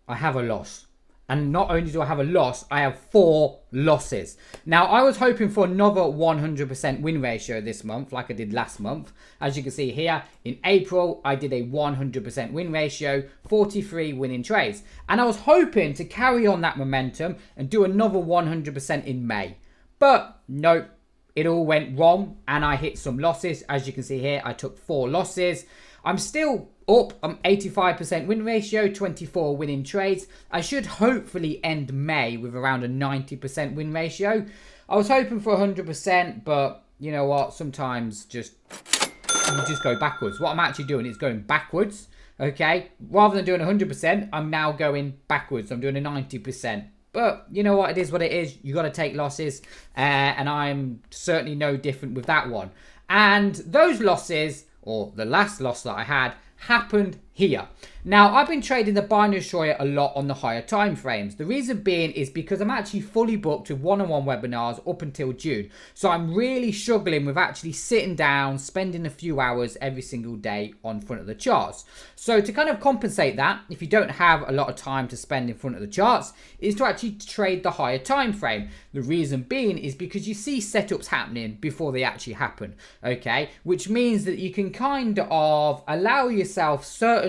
I have a loss. And not only do I have a loss, I have 4 losses. Now, I was hoping for another 100% win ratio this month, like I did last month. As you can see here, in April, I did a 100% win ratio, 43 winning trades. And I was hoping to carry on that momentum and do another 100% in May. But nope, it all went wrong and I hit some losses. As you can see here, I took 4 losses. I'm still up. I'm 85% win ratio, 24 winning trades. I should hopefully end May with around a 90% win ratio. I was hoping for 100%, but you know what? Sometimes you just go backwards. What I'm actually doing is going backwards, okay? Rather than doing 100%, I'm now going backwards. I'm doing a 90%. But you know what? It is what it is. You got to take losses, and I'm certainly no different with that one. And those losses, or the last loss that I had, happened here. Now, I've been trading the binary destroyer a lot on the higher time frames. The reason being is because I'm actually fully booked with one-on-one webinars up until June. So I'm really struggling with actually sitting down, spending a few hours every single day on front of the charts. So to kind of compensate that, if you don't have a lot of time to spend in front of the charts, is to actually trade the higher time frame. The reason being is because you see setups happening before they actually happen, okay? Which means that you can kind of allow yourself certain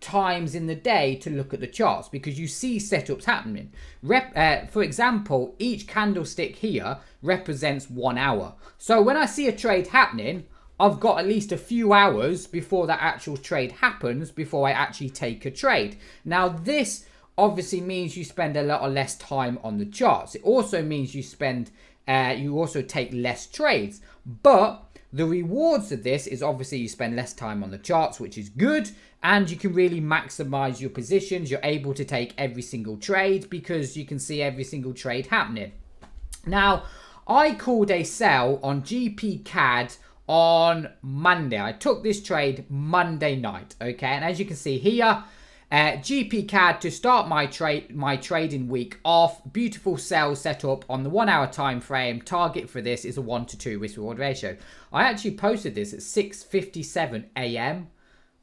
times in the day to look at the charts because you see setups happening. For example, each candlestick here represents 1 hour. So when I see a trade happening, I've got at least a few hours before that actual trade happens before I actually take a trade. Now this obviously means you spend a lot less time on the charts. It also means you also take less trades, but the rewards of this is obviously you spend less time on the charts, which is good, and you can really maximize your positions. You're able to take every single trade because you can see every single trade happening. Now, I called a sell on GBPCAD on Monday. I took this trade Monday night, okay? And as you can see here, GBPCAD to start my trading week off. Beautiful sell setup on the 1 hour time frame. Target for this is a 1-to-2 risk reward ratio. I actually posted this at 6:57 a.m.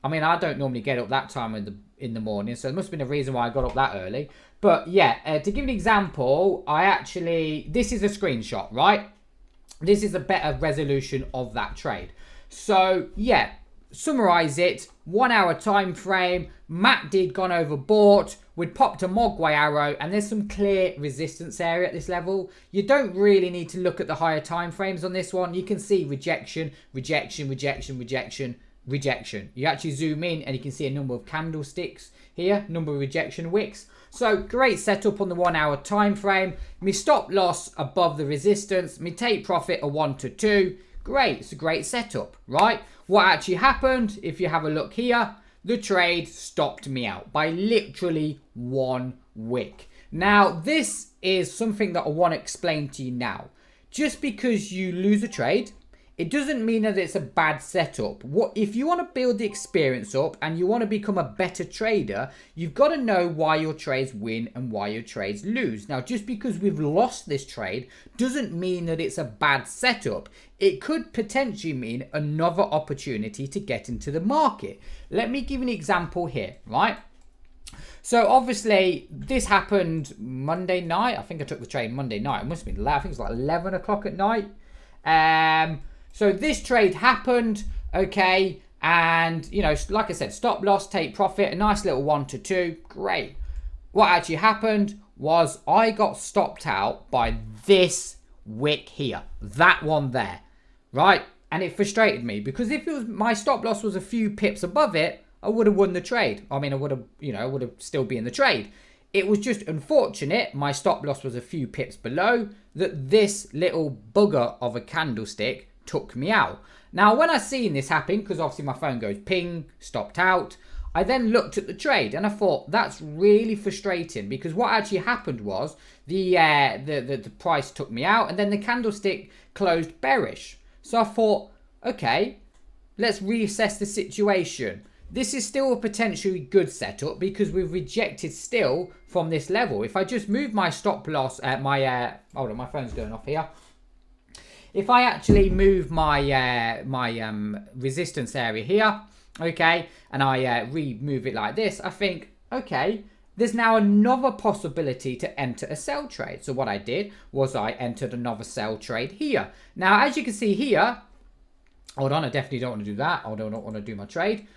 I mean, I don't normally get up that time in the morning, so there must have been a reason why I got up that early. But yeah, to give an example, this is a screenshot, right? This is a better resolution of that trade. So yeah, summarize it, 1 hour time frame, MACD gone overbought, we'd popped a Mogwai arrow, and there's some clear resistance area at this level. You don't really need to look at the higher time frames on this one. You can see rejection, rejection, rejection, rejection, rejection. You actually zoom in and you can see a number of candlesticks here, number of rejection wicks. So great setup on the 1 hour time frame. Me stop loss above the resistance, me take profit a 1-to-2. Great, it's a great setup, right? What actually happened, if you have a look here, the trade stopped me out by literally 1 wick. Now, this is something that I want to explain to you now. Just because you lose a trade, it doesn't mean that it's a bad setup. If you want to build the experience up and you want to become a better trader, you've got to know why your trades win and why your trades lose. Now, just because we've lost this trade doesn't mean that it's a bad setup. It could potentially mean another opportunity to get into the market. Let me give you an example here, right? So obviously this happened Monday night. I think I took the trade Monday night. It must have been late. I think it's like 11 o'clock at night. So this trade happened, okay, and, you know, like I said, stop loss, take profit, a nice little 1-to-2, great. What actually happened was I got stopped out by this wick here, that one there, right? And it frustrated me because if it was my stop loss was a few pips above it, I would have won the trade. I mean, I would have still be in the trade. It was just unfortunate my stop loss was a few pips below that this little bugger of a candlestick took me out. Now, when I seen this happen, because obviously my phone goes ping, stopped out, I then looked at the trade and I thought that's really frustrating because what actually happened was the price took me out and then the candlestick closed bearish. So I thought, okay, let's reassess the situation. This is still a potentially good setup because we've rejected still from this level. If I just move my stop loss, hold on, my phone's going off here. If I actually move my resistance area here, okay, and I remove it like this, I think, okay, there's now another possibility to enter a sell trade. So what I did was I entered another sell trade here. Now, as you can see here, hold on, I definitely don't want to do that. I don't want to do my trade.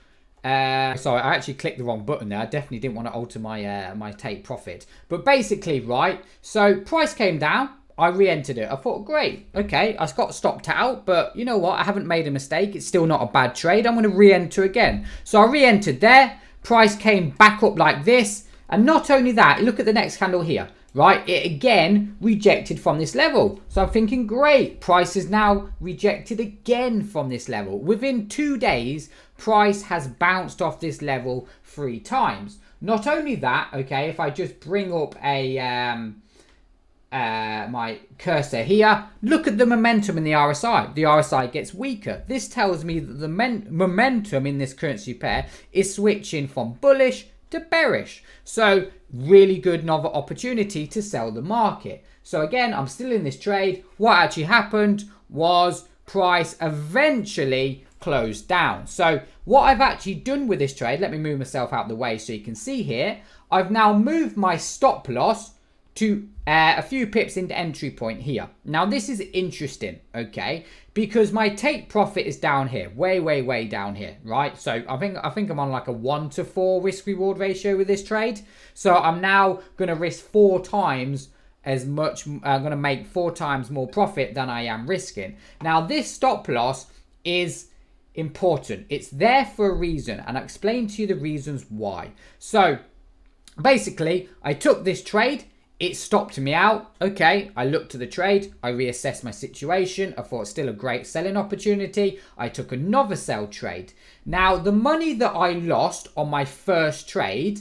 Sorry, I actually clicked the wrong button there. I definitely didn't want to alter my my take profit. But basically, right, so price came down. I re-entered it. I thought, great, okay, I got stopped out, but you know what? I haven't made a mistake. It's still not a bad trade. I'm going to re-enter again. So I re-entered there. Price came back up like this. And not only that, look at the next candle here, right? It again rejected from this level. So I'm thinking, great, price is now rejected again from this level. Within 2 days, price has bounced off this level 3 times. Not only that, okay, if I just bring up a my cursor here, look at the momentum in the RSI. The RSI gets weaker. This tells me that the momentum in this currency pair is switching from bullish to bearish. So really good another opportunity to sell the market. So again, I'm still in this trade. What actually happened was price eventually closed down. So what I've actually done with this trade, let me move myself out of the way so you can see here. I've now moved my stop loss to a few pips into entry point here. Now this is interesting, okay, because my take profit is down here, way down here, right? So I think I'm on like a 1 to 4 risk reward ratio with this trade. So I'm now going to risk 4 times as much. I'm going to make 4 times more profit than I am risking. Now this stop loss is important. It's there for a reason, and I'll explain to you the reasons why. So basically, I took this trade. It stopped me out. Okay, I looked at the trade. I reassessed my situation. I thought it's still a great selling opportunity. I took another sell trade. Now, the money that I lost on my first trade,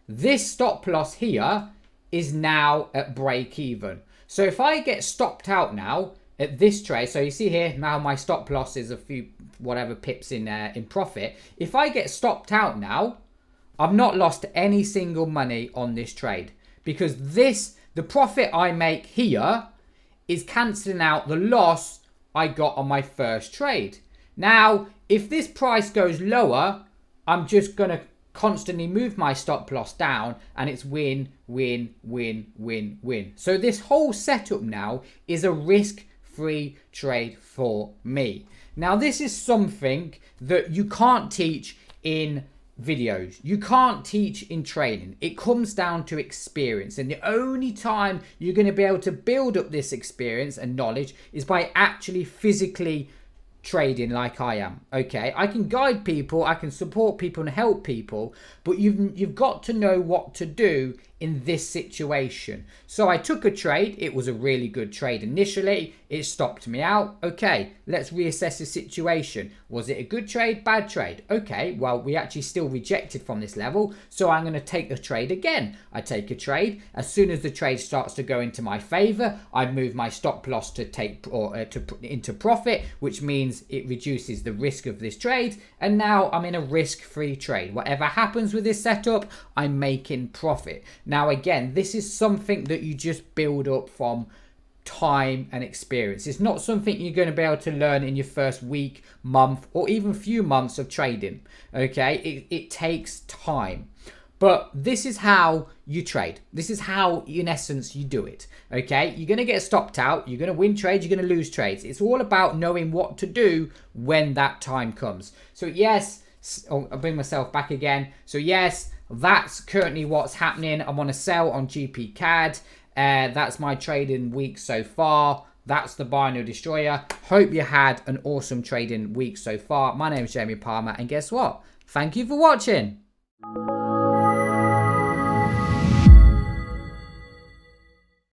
this stop loss here is now at break even. So if I get stopped out now at this trade, so you see here, now my stop loss is a few, whatever pips in profit. If I get stopped out now, I've not lost any single money on this trade. Because the profit I make here is cancelling out the loss I got on my first trade. Now, if this price goes lower, I'm just going to constantly move my stop loss down, and it's win, win, win, win, win. So this whole setup now is a risk-free trade for me. Now, this is something that you can't teach in videos. You can't teach in training. It comes down to experience, and the only time you're going to be able to build up this experience and knowledge is by actually physically trading like I am. Okay, I can guide people, I can support people and help people, but you've got to know what to do in this situation. So I took a trade. It was a really good trade initially. It stopped me out. Okay, let's reassess the situation. Was it a good trade, bad trade? Okay, well, we actually still rejected from this level, so I'm going to take the trade again. I take a trade. As soon as the trade starts to go into my favor, I move my stop loss to take into profit, which means it reduces the risk of this trade, and now I'm in a risk-free trade. Whatever happens with this setup, I'm making profit. Now again, this is something that you just build up from time and experience. It's not something you're going to be able to learn in your first week, month, or even few months of trading. Okay, it takes time. But this is how you trade. This is how, in essence, you do it. Okay, you're going to get stopped out. You're going to win trades. You're going to lose trades. It's all about knowing what to do when that time comes. So yes, I'll bring myself back again. So yes, that's currently what's happening. I'm on a sell on GBPCAD. That's my trading week so far. That's the Binary Destroyer. Hope you had an awesome trading week so far. My name is Jamie Palmer, and guess what? Thank you for watching.